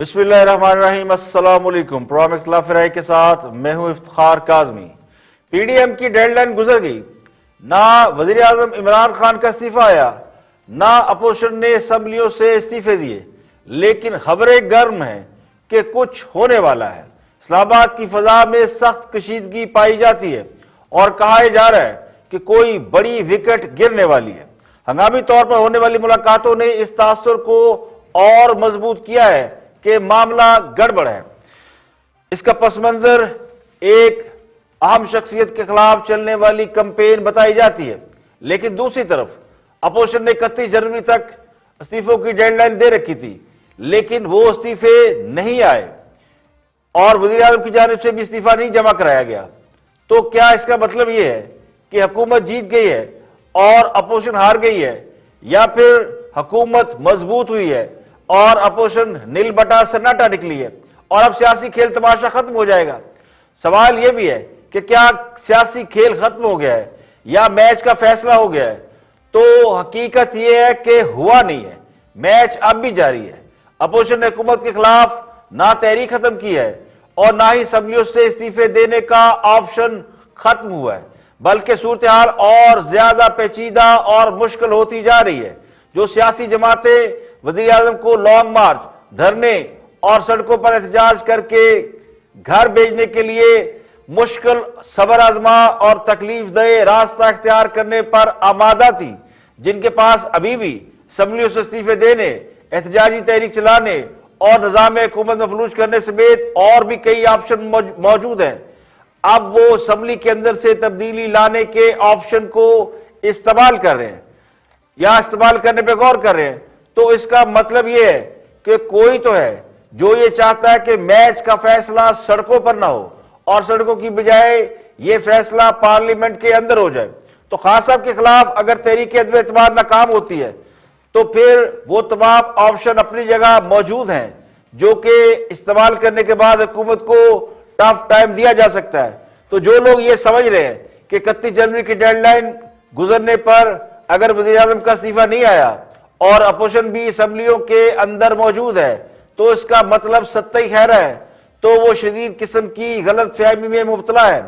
बिस्मिल्लाहिर्रहमानिर्रहीम। अस्सलाम वालेकुम। प्रोग्राम इख्तिलाफ राय के साथ मैं हूं इफ्तिखार काज़मी। पीडीएम की डेडलाइन गुजर गई, ना वजीर आजम इमरान खान का इस्तीफा आया, ना अपोजिशन ने असम्बलियों से इस्तीफे दिए, लेकिन खबरें गर्म हैं कि कुछ होने वाला है। इस्लामाबाद की फजा में सख्त कशीदगी पाई जाती है और कहा जा रहा है कि कोई बड़ी विकेट गिरने वाली है। हंगामी तौर पर होने वाली मुलाकातों ने इस तासुर को और मजबूत किया है कि मामला गड़बड़ है। इसका पस मंजर एक अहम शख्सियत के खिलाफ चलने वाली कंपेन बताई जाती है, लेकिन दूसरी तरफ अपोजिशन ने 31 जनवरी तक इस्तीफों की डेडलाइन दे रखी थी, लेकिन वो इस्तीफे नहीं आए और वजीर आजम की जानिब से भी इस्तीफा नहीं जमा कराया गया। तो क्या इसका मतलब यह है कि हुकूमत जीत गई है और अपोजिशन हार गई है, या फिर हुकूमत मजबूत हुई है और अपोजिशन नील बटा सन्नाटा निकली है और अब सियासी खेल तमाशा खत्म हो जाएगा? सवाल यह भी है कि क्या सियासी खेल खत्म हो गया है या मैच का फैसला हो गया है? तो हकीकत यह है कि हुआ नहीं है, मैच अब भी जारी है। अपोजिशन ने हुकूमत के खिलाफ ना तहरीक खत्म की है और ना ही असम्बलियों से इस्तीफे देने का ऑप्शन खत्म हुआ है, बल्कि सूरत हाल और ज्यादा पेचीदा और मुश्किल होती जा रही है। जो सियासी जमातें वजीर आजम को लॉन्ग मार्च, धरने और सड़कों पर एहतजाज करके घर भेजने के लिए मुश्किल, सबर आजमा और तकलीफ दे रास्ता इख्तियार करने पर आमादा थी, जिनके पास अभी भी असम्बलियों से इस्तीफे देने, एहतजाजी तहरीक चलाने और निजाम हुकूमत मफलूज करने समेत और भी कई ऑप्शन मौजूद हैं, अब वो असम्बली के अंदर से तब्दीली लाने के ऑप्शन को इस्तेमाल कर रहे हैं या इस्तेमाल करने पर गौर कर रहे हैं। तो इसका मतलब यह है कि कोई तो है जो ये चाहता है कि मैच का फैसला सड़कों पर ना हो और सड़कों की बजाय ये फैसला पार्लियामेंट के अंदर हो जाए। तो खान साहब के खिलाफ अगर तहरीक अदम एतमाद नाकाम होती है तो फिर वो तमाम ऑप्शन अपनी जगह मौजूद हैं जो कि इस्तेमाल करने के बाद हुकूमत को टफ टाइम दिया जा सकता है। तो जो लोग ये समझ रहे हैं कि 31 जनवरी की डेडलाइन गुजरने पर अगर वज़ीर आज़म का इस्तीफा नहीं आया और अपोजिशन भी असम्बलियों के अंदर मौजूद है तो इसका मतलब सत्ता ही खैर है, तो वो शदीद किस्म की गलत फहमी में मुब्तला है,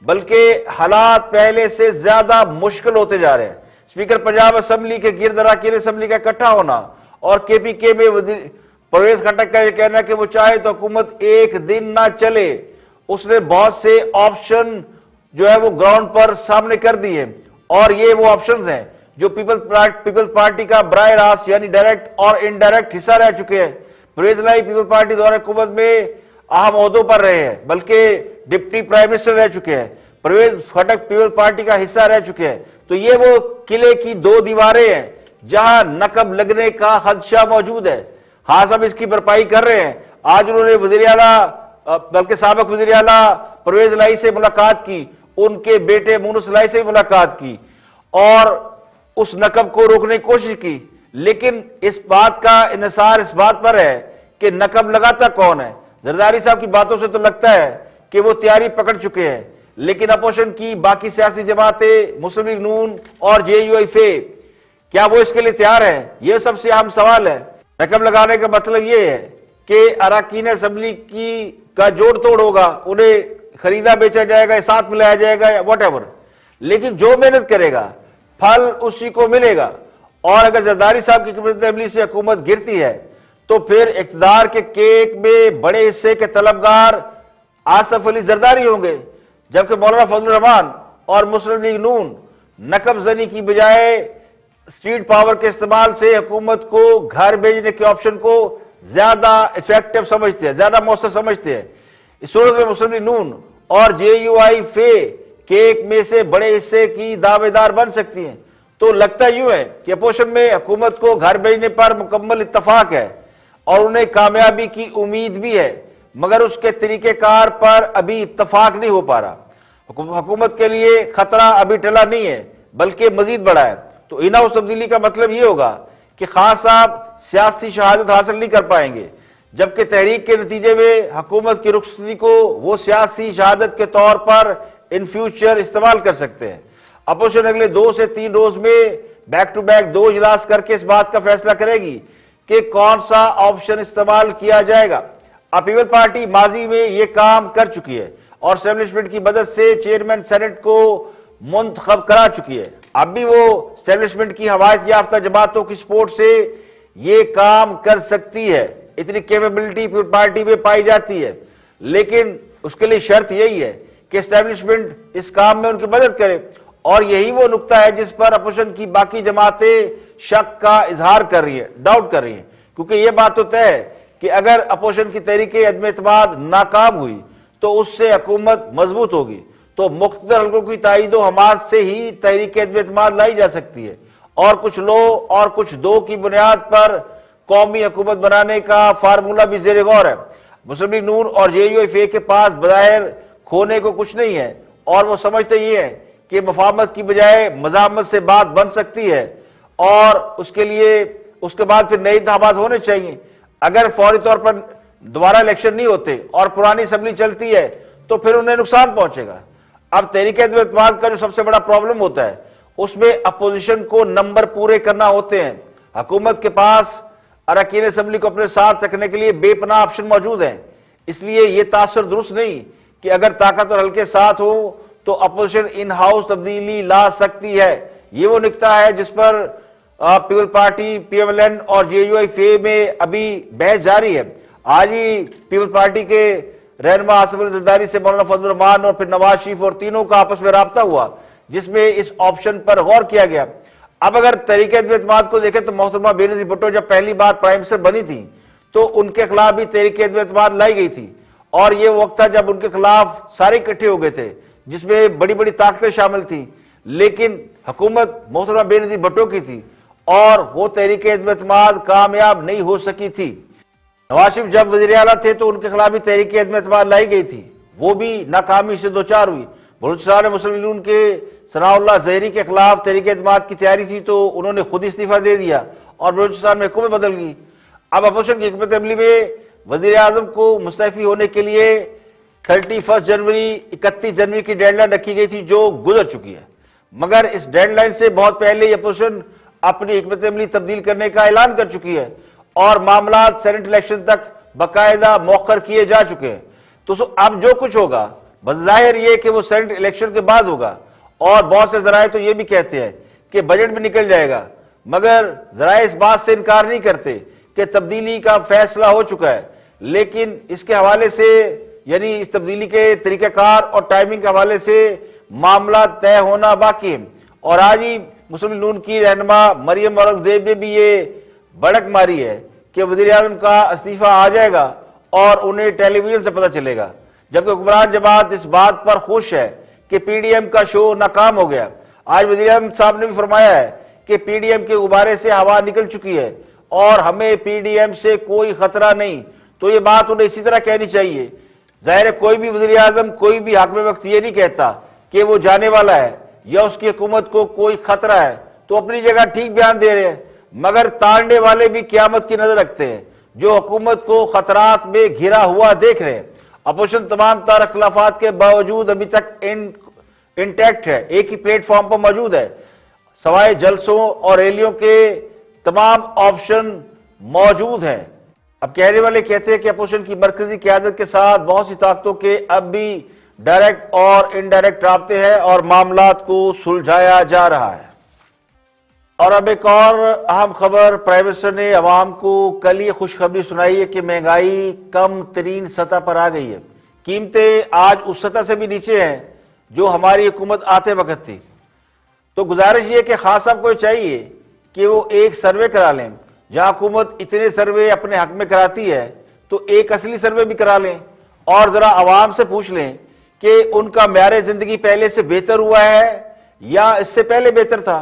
बल्कि हालात पहले से ज्यादा मुश्किल होते जा रहे हैं। स्पीकर पंजाब असम्बली के गिरद अराकीन असम्बली का इकट्ठा होना और केपीके में परवेज खटक का यह कहना कि वो चाहे तो हुकूमत एक दिन ना चले, उसने बहुत से ऑप्शन जो है वो ग्राउंड पर सामने कर दिए और ये वो ऑप्शंस हैं जो पीपल्स पार्टी का बराह रास्त यानी डायरेक्ट और इनडायरेक्ट हिस्सा रह चुके हैं। परवेज लाई पीपल्स पार्टी द्वारा हुकूमत में अहम ओहदों पर रहे हैं, बल्कि डिप्टी प्राइम मिनिस्टर रह चुके हैं। परवेज खटक पीपल्स पार्टी का हिस्सा रह चुके हैं। तो ये वो किले की दो दीवारें हैं जहां नकब लगने का खदशा मौजूद है। हाँ, सब इसकी भरपाई कर रहे हैं। आज उन्होंने वज़ीर आला, बल्कि साबिक वज़ीर आला परवेज लाई से मुलाकात की, उनके बेटे मुनस लाई से मुलाकात की और उस नकब को रोकने की कोशिश की, लेकिन इस बात का इन्हिसार इस बात पर है कि नकब लगाता कौन है। जरदारी साहब की बातों से तो लगता है कि वो तैयारी पकड़ चुके हैं, लेकिन अपोजिशन की बाकी सियासी जमातें, मुस्लिम लीग नून और JUIF, क्या वो इसके लिए तैयार है? ये सबसे अहम सवाल है। नकब लगाने का मतलब ये है कि अराकीन असम्बली की का जोड़ तोड़ होगा, उन्हें खरीदा बेचा जाएगा, साथ मिलाया जाएगा, वट एवर, लेकिन जो मेहनत करेगा फल उसी को मिलेगा। और अगर जरदारी साहब की कमिटी अमली से हुकूमत गिरती है तो फिर इक़्तिदार के केक में बड़े हिस्से के तलबगार आसफ अली जरदारी होंगे, जबकि मौलाना फजलुर रहमान और मुस्लिम लीग नून नकब जनी की बजाय स्ट्रीट पावर के इस्तेमाल से हुकूमत को घर भेजने के ऑप्शन को ज्यादा इफेक्टिव समझते हैं, ज्यादा मौसर समझते हैं। इस सूरत में मुस्लिम लीग नून और JUIF केक में से बड़े हिस्से की दावेदार बन सकती हैं। तो लगता यूं है कि अपोजिशन में हुकूमत को घर भेजने पर मुकम्मल इत्तफाक है और उन्हें कामयाबी की उम्मीद भी है, मगर उसके तरीकेकार पर अभी इत्तफाक नहीं हो पा रहा। हुकूमत के लिए खतरा अभी टला नहीं है, बल्कि मजीद बड़ा है। तो इन हाउस तब्दीली का मतलब यह होगा कि खान साहब सियासी शहादत हासिल नहीं कर पाएंगे, जबकि तहरीक के नतीजे में हुकूमत की रुखसती को वो सियासी शहादत के तौर पर इन फ्यूचर इस्तेमाल कर सकते हैं। अपोजिशन अगले 2 से 3 रोज में बैक टू बैक 2 इजलास करके इस बात का फैसला करेगी कि कौन सा ऑप्शन इस्तेमाल किया जाएगा। अब पीपल पार्टी माजी में ये काम कर चुकी है और एस्टेब्लिशमेंट की मदद से चेयरमैन सेनेट को मुंतखब करा चुकी है। अब भी वो एस्टेब्लिशमेंट की हमायत याफ्ता जमातों की सपोर्ट से ये काम कर सकती है। इतनी कैपेबिलिटी पीपल पार्टी में पाई जाती है, लेकिन उसके लिए शर्त यही है कि एस्टेब्लिशमेंट इस काम में उनकी मदद करे। और यही वो नुक्ता है जिस पर अपोजिशन की बाकी जमातें शक का इजहार कर रही है, डाउट कर रही है, क्योंकि यह बात तो तय है कि अगर अपोजिशन की तहरीके अदम एतमाद नाकाम हुई तो उससे हुकूमत मजबूत होगी, तो मुख्तलिफ हल्कों की ताईद हमाद से ही तहरीक अदम एतमाद लाई जा सकती है और कुछ लो और कुछ दो की बुनियाद पर कौमी हुकूमत बनाने का फार्मूला भी जेर गौर है। मुस्लिम लीग नून और JUIF के पास बज़ाहिर खोने को कुछ नहीं है और वो समझते ये हैं कि मुफाहमत की बजाय मज़ामत से बात बन सकती है और उसके लिए उसके बाद फिर नए इंतखाबात होने चाहिए। अगर फौरी तौर पर दोबारा इलेक्शन नहीं होते और पुरानी असम्बली चलती है तो फिर उन्हें नुकसान पहुंचेगा। अब तहरीक अदम एतमाद का जो सबसे बड़ा प्रॉब्लम होता है उसमें अपोजिशन को नंबर पूरे करना होते हैं। हुकूमत के पास अरकान असम्बली को अपने साथ रखने के लिए बेपनाह ऑप्शन मौजूद हैं, इसलिए यह तासर दुरुस्त नहीं कि अगर ताकत और हल्के साथ हो तो अपोजिशन इन हाउस तब्दीली ला सकती है। ये वो नुक्ता है जिस पर पीपल पार्टी, PMLN और JUIF में अभी बहस जारी है। आज भी पीपल पार्टी के रहनुमा आसिफ अली जरदारी से मौलाना फजल रहमान और फिर नवाज शरीफ और तीनों का आपस में राब्ता हुआ जिसमें इस ऑप्शन पर गौर किया गया। अब अगर तहरीक अदम एतमाद को देखें तो मोहतरमा बेनज़ीर भुट्टो जब पहली बार प्राइम मिनिस्टर बनी थी तो उनके खिलाफ भी तहरीक अदम एतमाद लाई गई थी और यह वक्त था जब उनके खिलाफ सारे इकट्ठे हो गए थे जिसमें बड़ी बड़ी ताकतें शामिल थी, लेकिन हुकूमत मोहतरमा बेनज़ीर भुट्टो की थी और वो तहरीक अदम एतमाद कामयाब नहीं हो सकी थी। नवाज शरीफ जब वज़ीर आला थे तो उनके खिलाफ भी तहरीक अदम एतमाद लाई गई थी, वो भी नाकामी से दो चार हुई। बलूचिस्तान में मुस्लिम लीग नून के सनाउल्लाह ज़हरी के खिलाफ तहरीक एतमाद की तैयारी थी तो उन्होंने खुद इस्तीफा दे दिया और बलूचिस्तान में हुकूमत बदल गई। अब अपोजिशन की हिकमत अमली में वज़ीर आज़म को मुस्तफ़ी होने के लिए 31 जनवरी 31 जनवरी की डेडलाइन रखी गई थी जो गुजर चुकी है, मगर इस डेडलाइन से बहुत पहले ही अपोजिशन अपनी हिकमत अमली तब्दील करने का ऐलान कर चुकी है और मामला सेनेट इलेक्शन तक बाकायदा मौखर किए जा चुके हैं। तो अब जो कुछ होगा बज़ाहिर ये कि वो सेनेट इलेक्शन के बाद होगा और बहुत से जराए तो ये भी कहते हैं कि बजट में निकल जाएगा, मगर जराए इस बात से इनकार नहीं करते कि तब्दीली का फैसला हो चुका है, लेकिन इसके हवाले से यानी इस तब्दीली के तरीक़ाकार और टाइमिंग के हवाले से मामला तय होना बाकी है। और आज ही मुस्लिम लीग नून की रहनुमा मरियम औरंगजेब ने भी ये भड़क मारी है कि वज़ीर आज़म का इस्तीफा आ जाएगा और उन्हें टेलीविजन से पता चलेगा, जबकि हुक्मरान जमात इस बात पर खुश है कि PDM का शो नाकाम हो गया। आज वज़ीर आज़म साहब ने भी फरमाया है कि PDM के गुब्बारे से हवा निकल चुकी है और हमें PDM से कोई खतरा नहीं। तो ये बात उन्हें इसी तरह कहनी चाहिए। जाहिर है कोई भी वज़ीर आज़म कोई भी हाकिम वक्त ये नहीं कहता कि वो जाने वाला है या उसकी हुकूमत को कोई खतरा है, तो अपनी जगह ठीक बयान दे रहे हैं, मगर ताड़ने वाले भी क़यामत की नजर रखते हैं जो हुकूमत को खतरात में घिरा हुआ देख रहे हैं। अपोजिशन तमाम तार अख्तिलाफात के बावजूद अभी तक इंटैक्ट है, एक ही प्लेटफॉर्म पर मौजूद है। सवाए जलसों और रैलियों के तमाम ऑप्शन मौजूद हैं। अब कहने वाले कहते हैं कि अपोजिशन की मरकजी क़यादत के साथ बहुत सी ताकतों के अब भी डायरेक्ट और इनडायरेक्ट राब्ते हैं और मामलात को सुलझाया जा रहा है। और अब एक और अहम खबर, प्राइम मिनिस्टर ने अवाम को कल ये खुशखबरी सुनाई है कि महंगाई कम तरीन सतह पर आ गई है। कीमतें आज उस सतह से भी नीचे हैं जो हमारी हुकूमत आते वक्त थी। तो गुजारिश ये कि खास साहब को चाहिए कि वो एक सर्वे करा लें, जहां हुकूमत इतने सर्वे अपने हक में कराती है तो एक असली सर्वे भी करा लें और जरा आवाम से पूछ लें कि उनका म्यार जिंदगी पहले से बेहतर हुआ है या इससे पहले बेहतर था।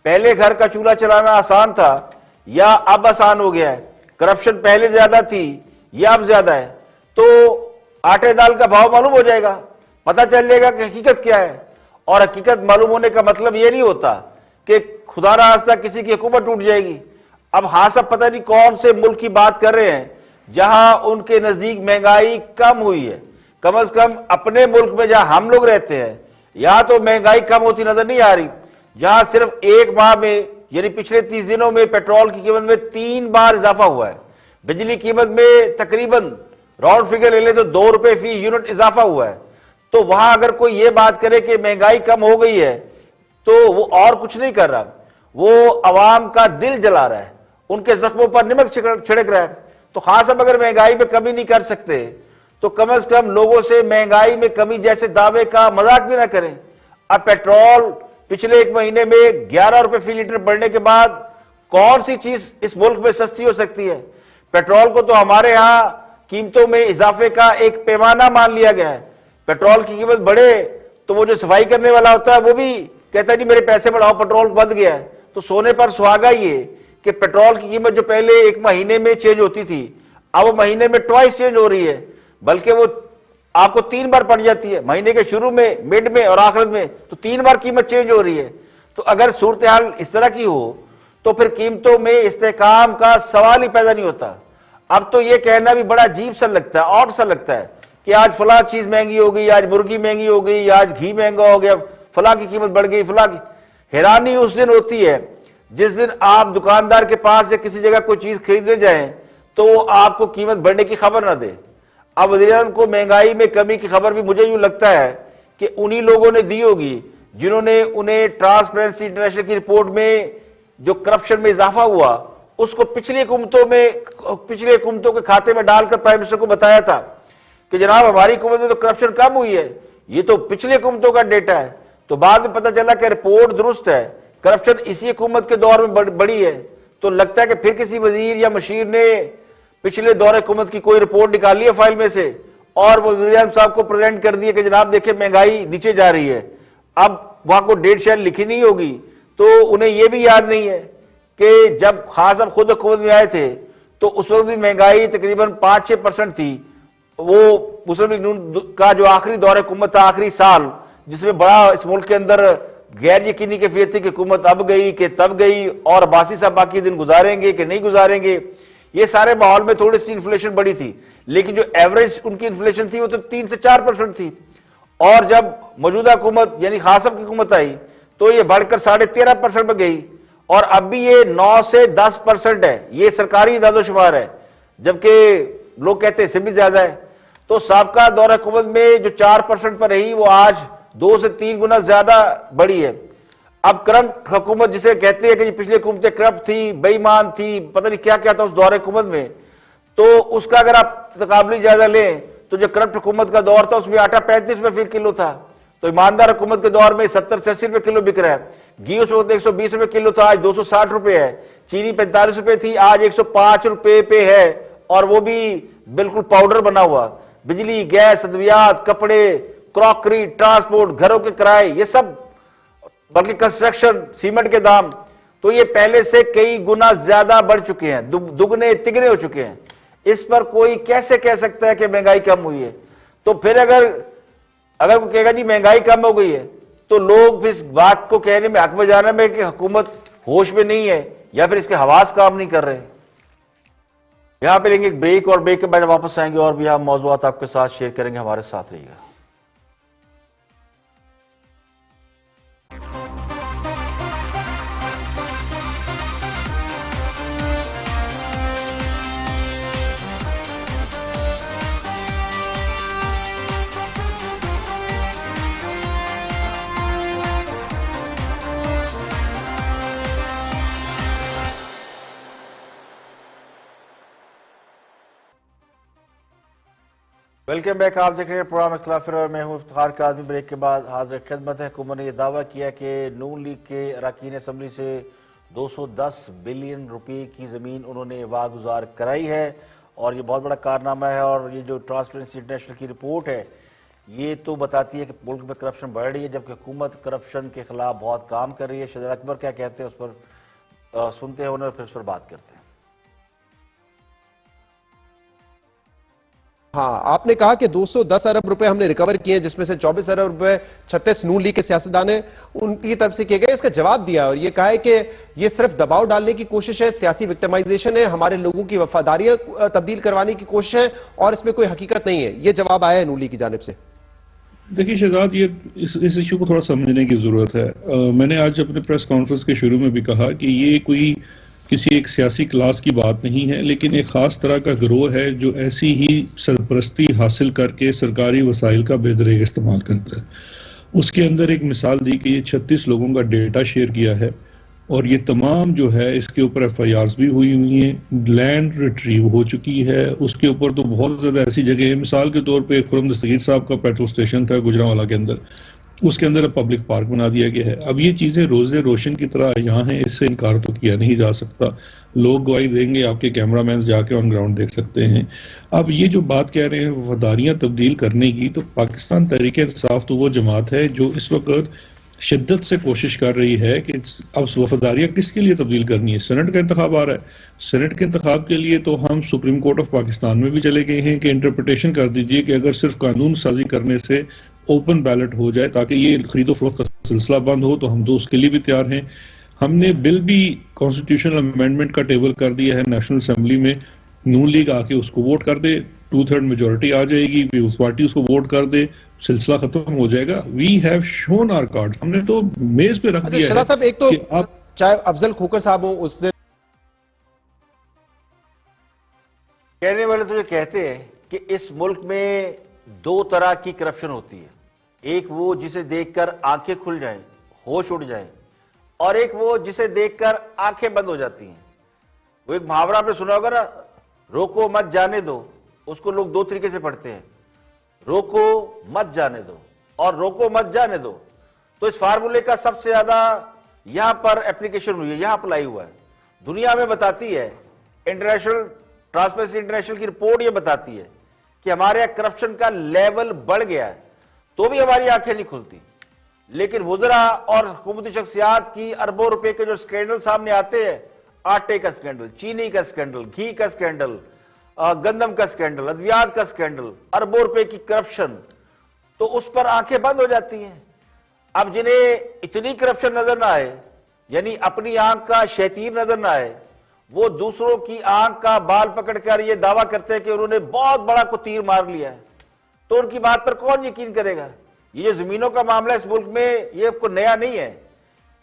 पहले घर का चूल्हा चलाना आसान था या अब आसान हो गया है। करप्शन पहले ज्यादा थी या अब ज्यादा है। तो आटे दाल का भाव मालूम हो जाएगा, पता चल जाएगा कि हकीकत क्या है। और हकीकत मालूम होने का मतलब यह नहीं होता कि खुदा ना खास्ता किसी की हुकूमत टूट जाएगी। अब हाँ सब पता नहीं कौन से मुल्क की बात कर रहे हैं जहां उनके नजदीक महंगाई कम हुई है। कम से कम अपने मुल्क में जहां हम लोग रहते हैं यहां तो महंगाई कम होती नजर नहीं आ रही, जहां सिर्फ एक माह में यानी पिछले 30 दिनों में पेट्रोल की कीमत में 3 बार इजाफा हुआ है। बिजली कीमत में तकरीबन राउंड फिगर ले ले तो 2 रुपए फी यूनिट इजाफा हुआ है। तो वहां अगर कोई ये बात करे कि महंगाई कम हो गई है तो वो और कुछ नहीं कर रहा, वो अवाम का दिल जला रहा है, उनके जख्मों पर नमक छिड़क रहा है। तो खास अब अगर महंगाई में कमी नहीं कर सकते तो कम से कम लोगों से महंगाई में कमी जैसे दावे का मजाक भी ना करें। अब पेट्रोल पिछले 1 महीने में 11 रुपए फी लीटर बढ़ने के बाद कौन सी चीज इस मुल्क में सस्ती हो सकती है? पेट्रोल को तो हमारे यहां कीमतों में इजाफे का एक पैमाना मान लिया गया है। पेट्रोल की कीमत बढ़े तो वो जो सफाई करने वाला होता है वो भी कहता है जी मेरे पैसे बढ़ाओ, पेट्रोल बंद गया है। तो सोने पर सुहागा ये कि पेट्रोल की कीमत जो पहले 1 महीने में चेंज होती थी अब वो महीने में ट्वाइस चेंज हो रही है, बल्कि वो आपको 3 बार पड़ जाती है, महीने के शुरू में, मिड में और आखिर में, तो 3 बार कीमत चेंज हो रही है। तो अगर सूरत हाल इस तरह की हो तो फिर कीमतों में इस्तेहकाम का सवाल ही पैदा नहीं होता। अब तो ये कहना भी बड़ा अजीब सा लगता है, ऑड सा लगता है कि आज फला चीज महंगी हो गई, आज मुर्गी महंगी हो गई, आज घी महंगा हो गया, फला की कीमत बढ़ गई, फला की। हैरानी उस दिन होती है जिस दिन आप दुकानदार के पास या किसी जगह कोई चीज खरीदने जाएं तो वो आपको कीमत बढ़ने की खबर ना दे। अब वज़ीर-ए-आज़म को महंगाई में कमी की खबर भी मुझे यूं लगता है कि उन्हीं लोगों ने दी होगी जिन्होंने उन्हें ट्रांसपेरेंसी इंटरनेशनल की रिपोर्ट में जो करप्शन में इजाफा हुआ उसको पिछली हुकूमतों के खाते में डालकर प्राइम मिनिस्टर को बताया था कि जनाब हमारी हुकूमत में तो करप्शन कम हुई है, ये तो पिछली हुकूमतों का डेटा है। तो बाद में पता चला कि रिपोर्ट दुरुस्त है, करप्शन इसी हुकूमत के दौर में बढ़ी है। तो लगता है कि फिर किसी वजीर या मशीर ने पिछले दौर हुकूमत की कोई रिपोर्ट निकाली है फाइल में से और वो वज़ीर-ए-आज़म साहब को प्रेजेंट कर दिया कि जनाब देखिए महंगाई नीचे जा रही है। अब वहां को डेट शायद लिखी नहीं होगी तो उन्हें यह भी याद नहीं है कि जब खास साहब खुद हुकूमत में आए थे तो उस वक्त भी महंगाई तकरीबन 5-6% थी। वो मुस्लिम लीग नून का जो आखिरी दौर हुकूमत था, आखिरी साल, जिसमें बड़ा इस मुल्क के अंदर गैर यकीनी कैफियत थी कि हुकूमत अब गई कि तब गई और अब्बासी साहब बाकी दिन गुजारेंगे कि नहीं गुजारेंगे, ये सारे माहौल में थोड़ी सी इन्फ्लेशन बढ़ी थी। लेकिन जो एवरेज उनकी इन्फ्लेशन थी वो तो 3 से 4% थी। और जब मौजूदा हुकूमत यानी खास साहब की हुकूमत आई तो ये बढ़कर 13.5% पर गई और अब भी ये 9 से 10% है। ये सरकारी इदादोशुमार है, जबकि लोग कहते हैं इससे भी ज्यादा है। तो साबका दौर हुकूमत में जो 4% पर रही वो आज 2 से 3 गुना ज्यादा बढ़ी है। अब करप्ट हुकूमत जिसे कहते हैं कि पिछली हुकूमतें करप्ट थी, बेईमान थी, पता नहीं क्या क्या था उस दौर हुकूमत में, तो उसका अगर आप तकाबली जायजा लें तो जो करप्ट हुकूमत का दौर था उसमें आटा 35 रुपए फी किलो था, तो ईमानदार हुकूमत के दौर में 70 से 80 रुपए किलो बिक रहा है। घी उस वक्त 120 रुपए किलो था, आज 260 रुपए है। चीनी 45 रुपए थी, आज 105 रुपए पे है और वो भी बिल्कुल पाउडर बना हुआ। बिजली, गैस, अद्वियात, कपड़े, क्रॉकरी, ट्रांसपोर्ट, घरों के किराए, ये सब, बल्कि कंस्ट्रक्शन, सीमेंट के दाम तो ये पहले से कई गुना ज्यादा बढ़ चुके हैं, दुगने तिगने हो चुके हैं। इस पर कोई कैसे कह सकता है कि महंगाई कम हुई है? तो फिर अगर कोई कहेगा जी महंगाई कम हो गई है तो लोग फिर इस बात को कहने में हक बजाने में कि हुकूमत होश में नहीं है या फिर इसके हवास काम नहीं कर रहे। यहां पे लेंगे एक ब्रेक और ब्रेक के बाद वापस आएंगे और भी हम मौजूद आपके साथ शेयर करेंगे। हमारे साथ रहिएगा। Welcome back. आप देख रहे हैं प्रोग्राम इख्तिलाफ फिर, मैं हूं इफ्तिखार काज़मी। ब्रेक के बाद हाजिर खिदमत है। हुकूमत ने यह दावा किया कि नून लीग के अरकान असम्बली से 210 बिलियन रुपए की ज़मीन उन्होंने वागुजार कराई है और ये बहुत बड़ा कारनामा है। और ये जो ट्रांसपेरेंसी इंटरनेशनल की रिपोर्ट है ये तो बताती है कि मुल्क में करप्शन बढ़ रही है, जबकि हुकूमत करप्शन के खिलाफ बहुत काम कर रही है। शहजाद अकबर क्या कहते हैं उस पर सुनते हैं उन्हें, फिर उस पर बात करते हैं। हाँ, आपने कहा कि 210 अरब रुपए हमने रिकवर किए, जिसमें से 24 अरब रुपए 36 नून लीग के सियासतदान ने उनकी तरफ से किए गए। इसका जवाब दिया और ये कहा है कि ये सिर्फ दबाव डालने की कोशिश है, सियासी विक्टिमाइजेशन है, हमारे लोगों की वफादारियां तब्दील करवाने की कोशिश है और इसमें कोई हकीकत नहीं है। ये जवाब आया है नून लीग की जानिब से। देखिए शहजाद, ये इस इशू को थोड़ा समझने की जरूरत है। मैंने आज अपने प्रेस कॉन्फ्रेंस के शुरू में भी कहा कि ये कोई किसी एक सियासी क्लास की बात नहीं है, लेकिन एक खास तरह का गिरोह है जो ऐसी ही सरपरस्ती हासिल करके सरकारी वसाइल का बेदरेग इस्तेमाल करता है। उसके अंदर एक मिसाल दी कि ये 36 लोगों का डेटा शेयर किया है और ये तमाम जो है इसके ऊपर FIRs भी हुई हैं, लैंड रिट्रीव हो चुकी है। उसके ऊपर तो बहुत ज्यादा ऐसी जगह है, मिसाल के तौर पे खुर्रम दस्तगीर साहब का पेट्रोल स्टेशन था गुजरांवाला के अंदर, उसके अंदर अब पब्लिक पार्क बना दिया गया है। अब ये चीजें रोजे रोशन की तरह यहाँ हैं, इससे इनकार तो किया नहीं जा सकता। लोग गवाही देंगे, आपके कैमरामैन जाके ऑन ग्राउंड देख सकते हैं। अब ये जो बात कह रहे हैं वफादारियां तब्दील करने की, तो पाकिस्तान तहरीक इंसाफ तो वो जमात है जो इस वक्त शिद्दत से कोशिश कर रही है कि अब वफादारियां किसके लिए तब्दील करनी है। सेनेट का इंतखाब आ रहा है, सेनेट के इंतखाब के लिए तो हम सुप्रीम कोर्ट ऑफ पाकिस्तान में भी चले गए हैं कि इंटरप्रिटेशन कर दीजिए कि अगर सिर्फ कानून साजी करने से ओपन बैलेट हो जाए ताकि ये खरीदो फरोख्त का सिलसिला बंद हो, तो हम तो उसके लिए भी तैयार हैं। हमने बिल भी कॉन्स्टिट्यूशनल अमेंडमेंट का टेबल कर दिया है नेशनल असेंबली में, नून लीग आके उसको वोट कर दे, 2/3 मेजोरिटी आ जाएगी, पीपल्स पार्टी उसको वोट कर दे, सिलसिला खत्म हो जाएगा। We have shown our card, हमने तो मेज पे रख दिया है। साहब, एक तो आप चाहे अफजल खोकर साहब हो, उसने कहने वाले तो ये कहते हैं कि इस मुल्क में दो तरह की करप्शन होती है, एक वो जिसे देखकर आंखें खुल जाएं, होश उड़ जाएं, और एक वो जिसे देखकर आंखें बंद हो जाती हैं। वो एक मुहावरा आपने सुना होगा ना, रोको मत जाने दो, उसको लोग दो तरीके से पढ़ते हैं, रोको मत जाने दो और रोको मत जाने दो। तो इस फार्मूले का सबसे ज्यादा यहां पर एप्लीकेशन हुई है, यहां अप्लाई हुआ है। दुनिया में बताती है, इंटरनेशनल ट्रांसपेरेंसी इंटरनेशनल की रिपोर्ट ये बताती है कि हमारे यहां करप्शन का लेवल बढ़ गया है, तो भी हमारी आंखें नहीं खुलती। लेकिन वुज़रा और हुकूमती शख्सियात की अरबों रुपए के जो स्कैंडल सामने आते हैं, आटे का स्कैंडल, चीनी का स्कैंडल, घी का स्कैंडल, गंदम का स्कैंडल, अद्वियात का स्कैंडल, अरबों रुपए की करप्शन, तो उस पर आंखें बंद हो जाती हैं। अब जिन्हें इतनी करप्शन नजर ना आए, यानी अपनी आंख का शैतीर नजर ना आए, वो दूसरों की आंख का बाल पकड़कर ये दावा करते हैं कि उन्होंने बहुत बड़ा को तीर मार लिया है, तो उनकी बात पर कौन यकीन करेगा। ये जो जमीनों का मामला इस मुल्क में, ये आपको नया नहीं है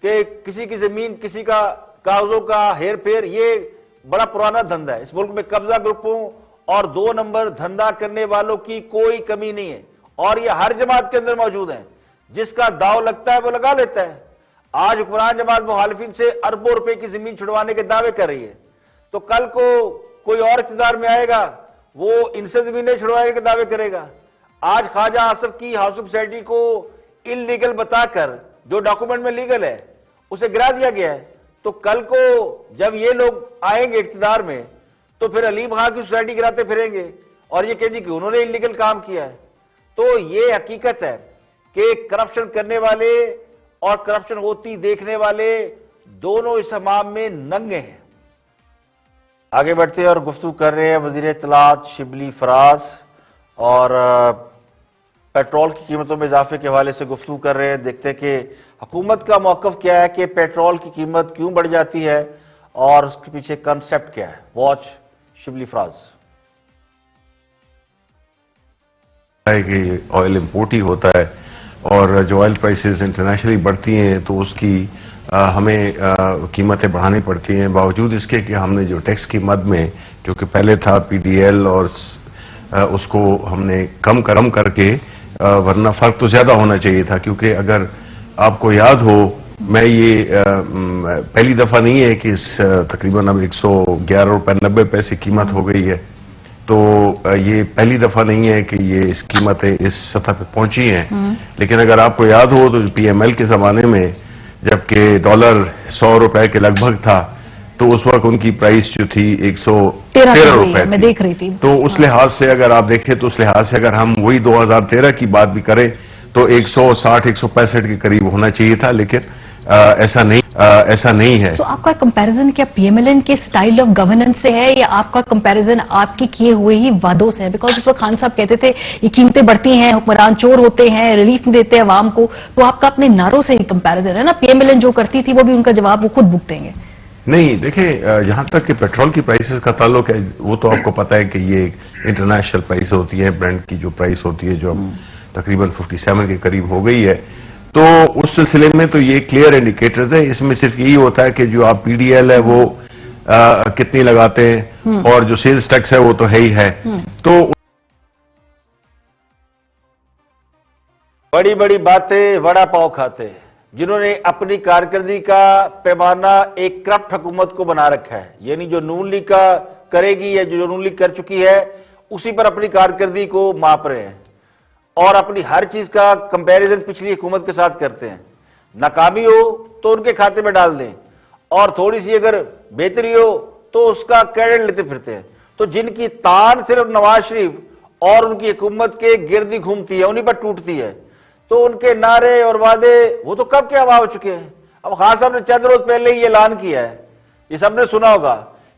कि किसी की जमीन, किसी का कागजों का हेर फेर, ये बड़ा पुराना धंधा है। इस मुल्क में कब्जा ग्रुपों और 2 नंबर धंधा करने वालों की कोई कमी नहीं है, और ये हर जमात के अंदर मौजूद है। जिसका दाव लगता है वो लगा लेता है। आज हुक्मरान जमात मुखालिफिन से अरबों रुपए की जमीन छुड़वाने के दावे कर रही है, तो कल को कोई और इख्तियार में आएगा, वो इनसे जमीनें छुड़वाने के दावे करेगा। आज ख्वाजा आसफ की हाउसिंग सोसाइटी को इलीगल बताकर, जो डॉक्यूमेंट में लीगल है, उसे गिरा दिया गया है, तो कल को जब ये लोग आएंगे इख्तियार में, तो फिर अलीम खां की सोसाइटी गिराते फिरेंगे और ये कहेंगे कि उन्होंने इलीगल काम किया है। तो ये हकीकत है कि करप्शन करने वाले और करप्शन होती देखने वाले दोनों इस हमाम में नंगे हैं। आगे बढ़ते हैं और गुफ्तगू कर रहे हैं वजीर इत्तलात शिबली फराज, और पेट्रोल की कीमतों में इजाफे के हवाले से गुफ्तगू कर रहे हैं। देखते हैं कि हुकूमत का मौक़िफ़ क्या है कि पेट्रोल की कीमत क्यों बढ़ जाती है और उसके पीछे कंसेप्ट क्या है। वॉच शिबली फराज। कि ऑयल इंपोर्ट ही होता है और जो ऑयल प्राइसेस इंटरनेशनली बढ़ती हैं तो उसकी हमें कीमतें बढ़ानी पड़ती हैं, बावजूद इसके कि हमने जो टैक्स की मद में, जो कि पहले था PDL, और उसको हमने कम करके, वरना फ़र्क तो ज़्यादा होना चाहिए था। क्योंकि अगर आपको याद हो, मैं ये पहली दफ़ा नहीं है कि इस तकरीबन अब 111 रुपये 90 पैसे कीमत हो गई है, तो ये पहली दफा नहीं है कि ये इस कीमतें इस सतह पे पहुंची हैं। लेकिन अगर आपको याद हो तो PML के जमाने में जबकि डॉलर 100 रुपए के लगभग था, तो उस वक्त उनकी प्राइस जो थी 113 रुपए मैं देख रही थी। तो उस लिहाज से अगर आप देखें तो उस लिहाज से अगर हम वही 2013 की बात भी करें तो 160-165 के करीब होना चाहिए था, लेकिन ऐसा नहीं है। So, आपका कंपैरिजन क्या PMLN के स्टाइल ऑफ गवर्नेंस से है या आपका कंपैरिजन आपके किए हुए ही वादों से है? बिकॉज उस वक्त खान साहब कहते थे ये कीमतें बढ़ती हैं, हुक्मरान चोर होते हैं, रिलीफ नहीं देते अवाम को, तो आपका अपने नारों से ही कंपैरिजन है ना। PMLN जो करती थी वो भी उनका जवाब वो खुद भुगतेंगे। नहीं, देखिए, जहां तक कि पेट्रोल की प्राइसेस का ताल्लुक है, वो तो आपको पता है कि ये इंटरनेशनल प्राइस होती है, ब्रांड की जो प्राइस होती है, जो तकरीबन 57 के करीब हो गई है। तो उस सिलसिले में तो ये क्लियर इंडिकेटर्स है। इसमें सिर्फ यही होता है कि जो आप पीडीएल है वो कितनी लगाते हैं और जो सेल्स टैक्स है वो तो है ही है। तो बड़ी बड़ी बातें वड़ा पाव खाते, जिन्होंने अपनी कारकर्दगी का पैमाना एक करप्ट हुकूमत को बना रखा है, यानी जो नून लीग का करेगी या जो नून लीग कर चुकी है उसी पर अपनी कारकर्दगी को माप रहे हैं और अपनी हर चीज का कंपैरिजन पिछली हुकूमत के साथ करते हैं। नाकामी हो तो उनके खाते में डाल दें और थोड़ी सी अगर बेहतरी हो तो उसका क्रेडिट लेते फिरते हैं। तो जिनकी तान सिर्फ नवाज शरीफ और उनकी हुकूमत के गिर्द ही घूमती है, उन्हीं पर टूटती है, तो उनके नारे और वादे वो तो कब के हवा हो चुके हैं। अब खान साहब ने चंद रोज पहले ही ऐलान किया है, ये सबने सुना होगा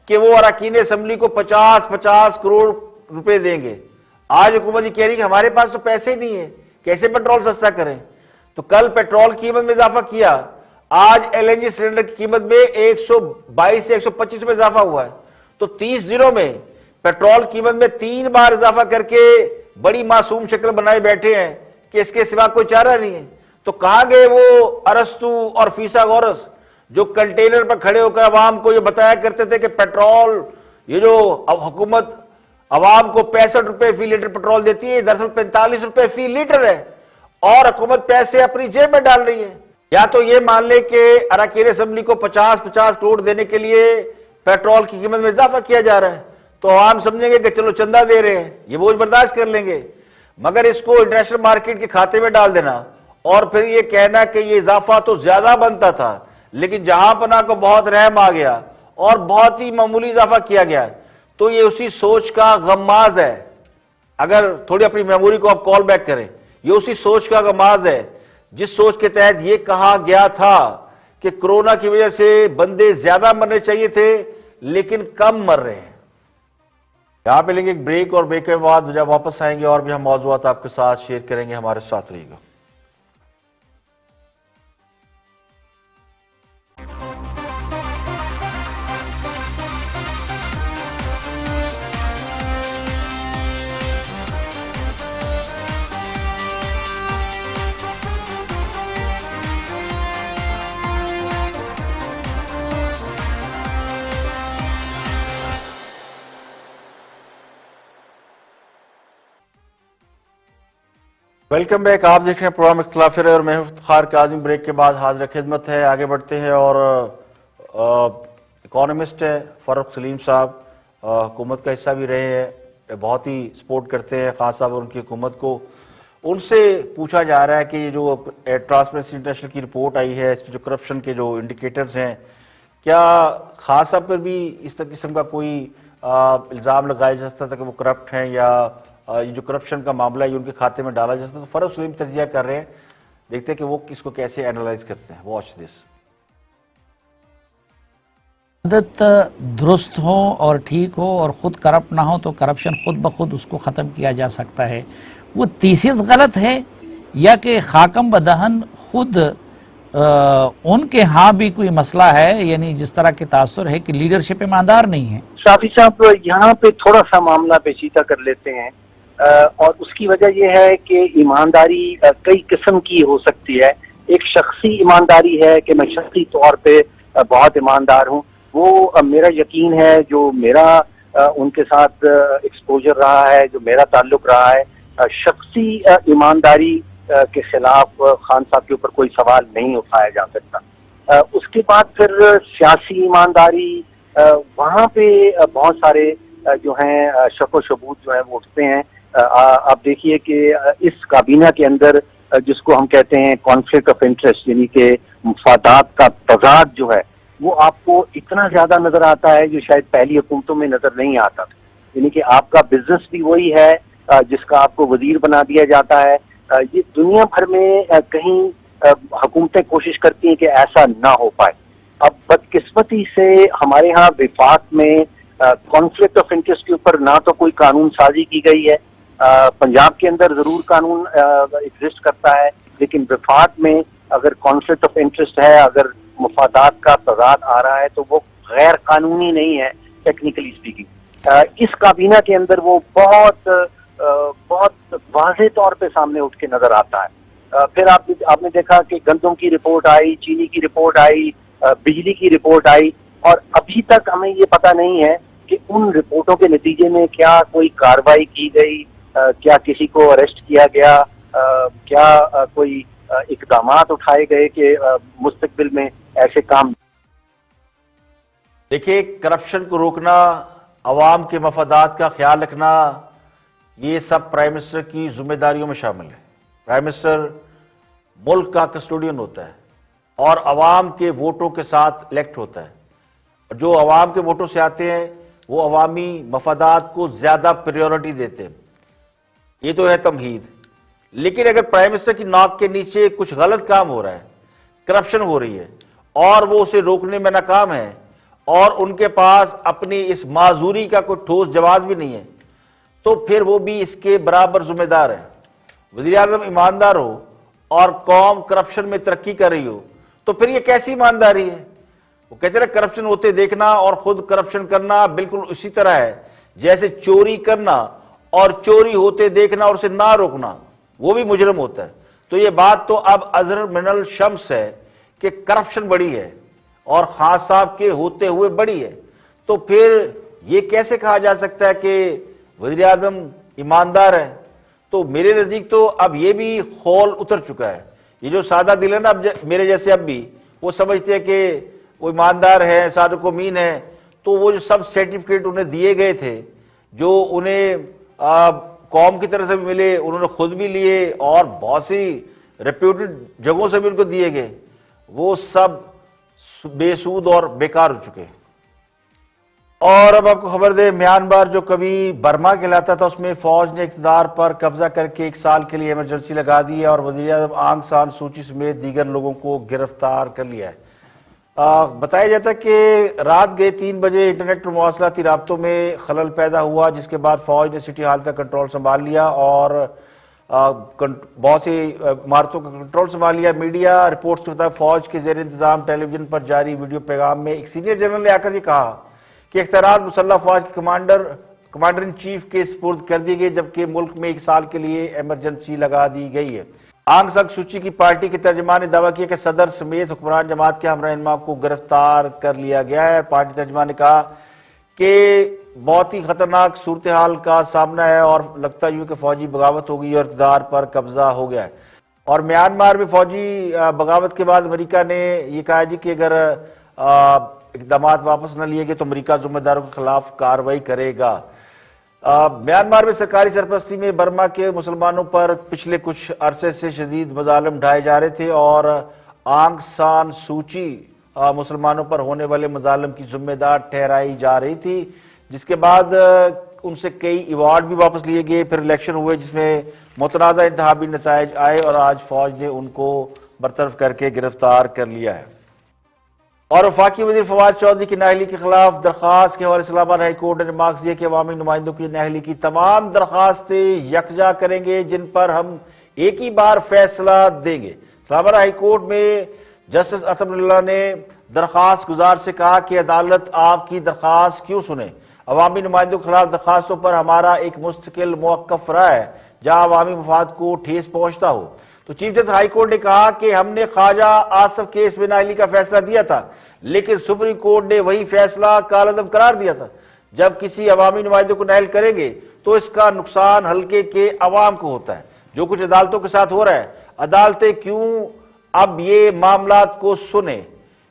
कि वो अरकान असेंबली को 50-50 करोड़ रुपए देंगे। आज हुकूमत जी कह रही कि हमारे पास तो पैसे ही नहीं है, कैसे पेट्रोल सस्ता करें। तो कल पेट्रोल की कीमत में इजाफा किया, आज एलएनजी सिलेंडर की कीमत में 122 से 125 रुपए इजाफा हुआ है। तो 30 दिनों में पेट्रोल कीमत में 3 बार इजाफा करके बड़ी मासूम शक्ल बनाए बैठे हैं कि इसके सिवा कोई चारा नहीं है। तो कहां गए वो अरस्तु और फीसागोरस जो कंटेनर पर खड़े होकर अवाम को ये बताया करते थे कि पेट्रोल, ये जो हुकूमत अवाम को 65 रुपए फी लीटर पेट्रोल देती है, दरअसल 45 रुपए फी लीटर है और हुकूमत पैसे अपनी जेब में डाल रही है। या तो ये मान ले कि अरकान असेंबली को 50-50 करोड़ देने के लिए पेट्रोल की कीमत में इजाफा किया जा रहा है, तो आम समझेंगे कि चलो चंदा दे रहे हैं, ये बोझ बर्दाश्त कर लेंगे। मगर इसको इंटरनेशनल मार्केट के खाते में डाल देना और फिर ये कहना कि ये इजाफा तो ज्यादा बनता था लेकिन जहां पना को बहुत रहम आ गया और बहुत ही मामूली इजाफा किया गया, तो ये उसी सोच का गमाज है। अगर थोड़ी अपनी मेमोरी को आप कॉल बैक करें, ये उसी सोच का गमाज है जिस सोच के तहत ये कहा गया था कि कोरोना की वजह से बंदे ज्यादा मरने चाहिए थे लेकिन कम मर रहे हैं। यहां पे लेंगे एक ब्रेक और ब्रेक के बाद जब वापस आएंगे और भी हम मौजूद आपके साथ शेयर करेंगे, हमारे साथ रहिएगा। Welcome back. आप देख रहे हैं प्रोग्राम इख्तिलाफ राय और मैं हूं इफ्तिखार काज़मी। ब्रेक के बाद हाजिर खिदमत है, आगे बढ़ते हैं और इकोनॉमिस्ट है फारूक सलीम साहब, हुकूमत का हिस्सा भी रहे हैं, बहुत ही सपोर्ट करते हैं खान साहब और उनकी हुकूमत को। उनसे पूछा जा रहा है कि जो ट्रांसपेरेंसी इंटरनेशनल की रिपोर्ट आई है, इसमें जो करप्शन के जो इंडिकेटर्स हैं, क्या खान साहब पर भी इस किस्म का कोई इल्ज़ाम लगाया जा सकता था कि वो करप्ट हैं या ये जो करप्शन का मामला है ये उनके खाते में डाला जा सकता? तो फारूक सलीम तजिया कर रहे हैं, देखते हैं कि वो इसको कैसे एनालाइज करते हैं। Watch this. आदत दुरुस्त हो और ठीक हो और ख़ुद करप्ट ना हो तो करप्शन खुद ब खुद उसको ख़त्म किया जा सकता है। वो थीसिस गलत है या कि खाकम बदहन खुद उनके यहाँ भी कोई मसला है, यानी जिस तरह के तासुर है कि लीडरशिप ईमानदार नहीं है। साफी साहब यहाँ पे थोड़ा सा मामला पेचीदा कर लेते हैं और उसकी वजह यह है कि ईमानदारी कई किस्म की हो सकती है। एक शख्सी ईमानदारी है कि मैं शख्सी तौर पे बहुत ईमानदार हूँ, वो मेरा यकीन है, जो मेरा उनके साथ एक्सपोजर रहा है, जो मेरा ताल्लुक रहा है, शख्सी ईमानदारी के खिलाफ खान साहब के ऊपर कोई सवाल नहीं उठाया जा सकता। उसके बाद फिर सियासी ईमानदारी, वहाँ पे बहुत सारे जो हैं शक शबूत जो है वो उठते हैं। आप देखिए कि इस काबीना के अंदर जिसको हम कहते हैं कॉन्फ्लिक्ट ऑफ इंटरेस्ट, यानी कि मफादात का तजाद जो है वो आपको इतना ज्यादा नजर आता है जो शायद पहली हुकूमतों में नजर नहीं आता था। यानी कि आपका बिजनेस भी वही है जिसका आपको वजीर बना दिया जाता है। ये दुनिया भर में कहीं हुकूमतें कोशिश करती हैं कि ऐसा ना हो पाए। अब बदकिस्मती से हमारे यहाँ विफाक में कॉन्फ्लिक्ट ऑफ इंटरेस्ट के ऊपर ना तो कोई कानून साजी की गई है। पंजाब के अंदर जरूर कानून एग्जिस्ट करता है, लेकिन विफाक में अगर कॉन्फ्लिक्ट ऑफ इंटरेस्ट है, अगर मुफादात का तजाद आ रहा है तो वो गैर कानूनी नहीं है टेक्निकली स्पीकिंग। इस काबीना के अंदर वो बहुत वाज़ेह तौर पे सामने उठ के नजर आता है। फिर आपने देखा कि गंदम की रिपोर्ट आई, चीनी की रिपोर्ट आई, बिजली की रिपोर्ट आई, और अभी तक हमें ये पता नहीं है कि उन रिपोर्टों के नतीजे में क्या कोई कार्रवाई की गई, क्या किसी को अरेस्ट किया गया, क्या कोई इकदामात उठाए गए कि मुस्तकबिल में ऐसे काम। देखिए, करप्शन को रोकना, अवाम के मफादात का ख्याल रखना, ये सब प्राइम मिनिस्टर की जिम्मेदारियों में शामिल है। प्राइम मिनिस्टर मुल्क का कस्टोडियन होता है और अवाम के वोटों के साथ इलेक्ट होता है। जो अवाम के वोटों से आते हैं वो अवामी मफादात को ज्यादा प्रायोरिटी देते हैं। ये तो है तमहीद। लेकिन अगर प्राइम मिनिस्टर की नाक के नीचे कुछ गलत काम हो रहा है, करप्शन हो रही है, और वो उसे रोकने में नाकाम है, और उनके पास अपनी इस माजूरी का कोई ठोस जवाब भी नहीं है, तो फिर वो भी इसके बराबर जिम्मेदार है। वज़ीर-ए-आज़म ईमानदार हो और कौम करप्शन में तरक्की कर रही हो, तो फिर ये कैसी ईमानदारी है? वो कहते हैं करप्शन होते देखना और खुद करप्शन करना बिल्कुल उसी तरह है जैसे चोरी करना और चोरी होते देखना और उसे ना रोकना, वो भी मुजरम होता है। तो ये बात तो अब अज़हर मिनल शम्स है कि करप्शन बड़ी है और खान साहब के होते हुए बड़ी है। तो फिर ये कैसे कहा जा सकता है कि वज़ीर-ए-आज़म ईमानदार है? तो मेरे नजदीक तो अब ये भी खौल उतर चुका है। ये जो सादा दिल है ना, अब मेरे जैसे अब भी वो समझते हैं कि वो ईमानदार है, सादिक अमीन है, तो वो जो सब सर्टिफिकेट उन्हें दिए गए थे, जो उन्हें कौम की तरफ से भी मिले, उन्होंने खुद भी लिए और बहुत सी रेप्यूटेड जगहों से भी उनको दिए गए, वो सब बेसूद और बेकार हो चुके हैं। और अब आपको खबर दे, म्यांमार जो कभी बर्मा कहलाता था, उसमें फौज ने इक़्तिदार पर कब्जा करके 1 साल के लिए इमरजेंसी लगा दी है और वज़ीर-ए-आज़म आंग सान सूची समेत दीगर लोगों को गिरफ्तार कर लिया है। बताया जाता है कि रात गए 3 बजे इंटरनेट और मवासलाती राब्तों में खलल पैदा हुआ, जिसके बाद फौज ने सिटी हॉल का कंट्रोल संभाल लिया और बहुत सी इमारतों का कंट्रोल संभाल लिया। मीडिया रिपोर्ट्स के मुताबिक फौज के जेर इंतजाम टेलीविजन पर जारी वीडियो पैगाम में एक सीनियर जनरल ने आकर ये कहा कि इख्तियारात मुसल्लह फौज के कमांडर इन चीफ के सुपुर्द कर दिए गए, जबकि मुल्क में 1 साल के लिए इमरजेंसी लगा दी गई है। आंग सान सूची की पार्टी के तर्जमान ने दावा किया कि सदर समेत हुक्मरान जमात के हमरा को गिरफ्तार कर लिया गया है। पार्टी तर्जमान ने कहा कि बहुत ही खतरनाक सूरत हाल का सामना है और लगता यूं कि फौजी बगावत हो गई और इक़्तिदार पर कब्जा हो गया है। और म्यांमार में फौजी बगावत के बाद अमेरिका ने यह कहा जी कि अगर इक़दाम वापस न लिए गए तो अमेरिका जिम्मेदारों के खिलाफ कार्रवाई करेगा। म्यांमार में सरकारी सरपरस्ती में बर्मा के मुसलमानों पर पिछले कुछ अरसे से शदीद मजालिम ढाए जा रहे थे और आंग सान सूची मुसलमानों पर होने वाले मजालिम की जिम्मेदार ठहराई जा रही थी, जिसके बाद उनसे कई अवार्ड भी वापस लिए गए। फिर इलेक्शन हुए जिसमें मुतनाज़ा इंतखाबी नताइज आए और आज फौज ने उनको बरतरफ करके गिरफ्तार कर लिया है। और वफाकी वज़ीर फवाद चौधरी की नाअहली के खिलाफ दरखास्त के हवाले से इस्लामाबाद हाई कोर्ट ने रिमार्क्स दिया कि अवामी नुमाइंदों की नाअहली की तमाम दरखास्तें यकजा करेंगे जिन पर हम एक ही बार फैसला देंगे। इस्लामाबाद हाई कोर्ट में जस्टिस अतमुल्लाह ने दरखास्त गुजार से कहा कि अदालत आपकी दरखास्त क्यों सुने, अवामी नुमाइंदों के खिलाफ दरखास्तों पर हमारा एक मुस्तकिल मौक़िफ़ रहा है जहां अवामी मफाद को ठेस पहुंचता हो। तो चीफ जस्टिस हाई कोर्ट ने कहा कि हमने ख्वाजा आसफ केस में नाअहली का फैसला दिया था, लेकिन सुप्रीम कोर्ट ने वही फैसला कालअदम करार दिया था। जब किसी अवामी नुमाइंदों को नाअहल करेंगे तो इसका नुकसान हल्के के अवाम को होता है। जो कुछ अदालतों के साथ हो रहा है, अदालतें क्यों अब ये मामलात को सुने।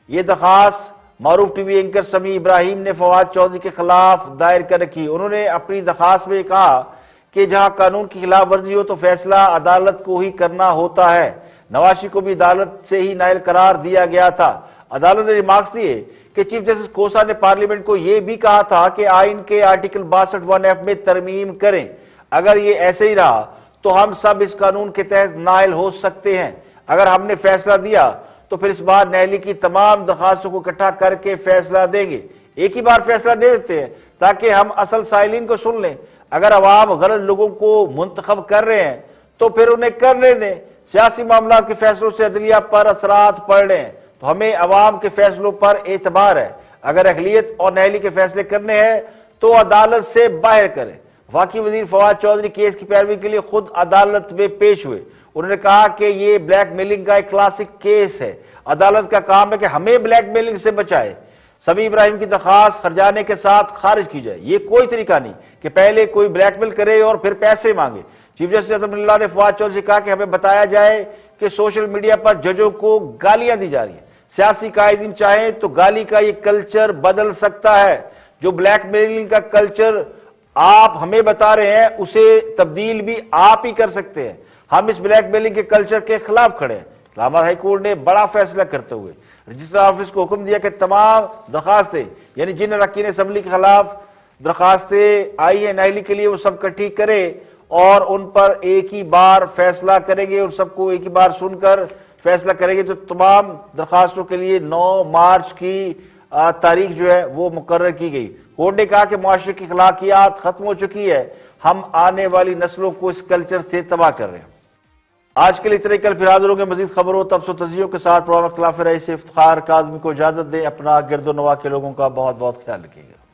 ये दरखास्त मारूफ टीवी एंकर समी इब्राहिम ने फवाद चौधरी के खिलाफ दायर कर रखी। उन्होंने अपनी दरखास्त में कहा कि जहां कानून की खिलाफ वर्जी हो तो फैसला अदालत को ही करना होता है। नवाशी को भी अदालत से ही नाअहल करार दिया गया था। अदालत ने रिमार्क्स दिए कि चीफ जस्टिस कोसा ने पार्लियामेंट को यह भी कहा था कि आइन के आर्टिकल 62(1)(f) में तरमीम करें। अगर ये ऐसे ही रहा तो हम सब इस कानून के तहत नाअहल हो सकते हैं। अगर हमने फैसला दिया तो फिर इस बार नाअहली की तमाम दरखास्तों को इकट्ठा करके फैसला देंगे। एक ही बार फैसला दे देते हैं ताकि हम असल साइलिन को सुन लें। अगर अवाम गलत लोगों को मुंतखब कर रहे हैं तो फिर उन्हें करने दें। सियासी मामला के फैसलों से अदलिया पर असरात पड़ रहे हैं तो हमें अवाम के फैसलों पर एतबार है। अगर अहलियत और नाअहली के फैसले करने हैं तो अदालत से बाहर करें। वफाकी वजीर फवाद चौधरी केस की पैरवी के लिए खुद अदालत में पेश हुए। उन्होंने कहा कि ये ब्लैकमेलिंग का एक क्लासिक केस है, अदालत का काम है कि हमें ब्लैकमेलिंग से बचाए। समी इब्राहिम की दरखास्त खरजाने के साथ खारिज की जाए। ये कोई तरीका नहीं कि पहले कोई ब्लैकमेल करे और फिर पैसे मांगे। चीफ जस्टिस अतमुल्लाह ने फवाद चौधरी से कहा कि हमें बताया जाए कि सोशल मीडिया पर जजों को गालियां दी जा रही है। सियासी कायदीन चाहें तो गाली का ये कल्चर बदल सकता है। जो ब्लैकमेलिंग का कल्चर आप हमें बता रहे हैं उसे तब्दील भी आप ही कर सकते हैं। हम इस ब्लैकमेलिंग के कल्चर के खिलाफ खड़े हैं। इस्लामाबाद हाईकोर्ट ने बड़ा फैसला करते हुए रजिस्ट्रार ऑफिस को हुक्म दिया कि तमाम दरखास्तें, यानी जिन अरकान असम्बली के खिलाफ दरखास्तें आई है नाइली के लिए, वो सब इकट्ठी करे और उन पर एक ही बार फैसला करेंगे और सबको एक ही बार सुनकर फैसला करेंगे। तो तमाम दरखास्तों के लिए 9 मार्च की तारीख जो है वो मुकर्रर की गई। कोर्ट ने कहा कि मुआशरे की अखलाकियात खत्म हो चुकी है, हम आने वाली नस्लों को इस कल्चर से तबाह कर रहे हैं। आज के लिए इतना ही, कल फिर हाजिर होंगे मजीद खबरों तबसो तजियों के साथ। प्रोग्राम इख्तिलाफ राय से इफ्तिखार काज़मी को इजाजत दें। अपना गिरदो नवा के लोगों का बहुत बहुत ख्याल रखिएगा।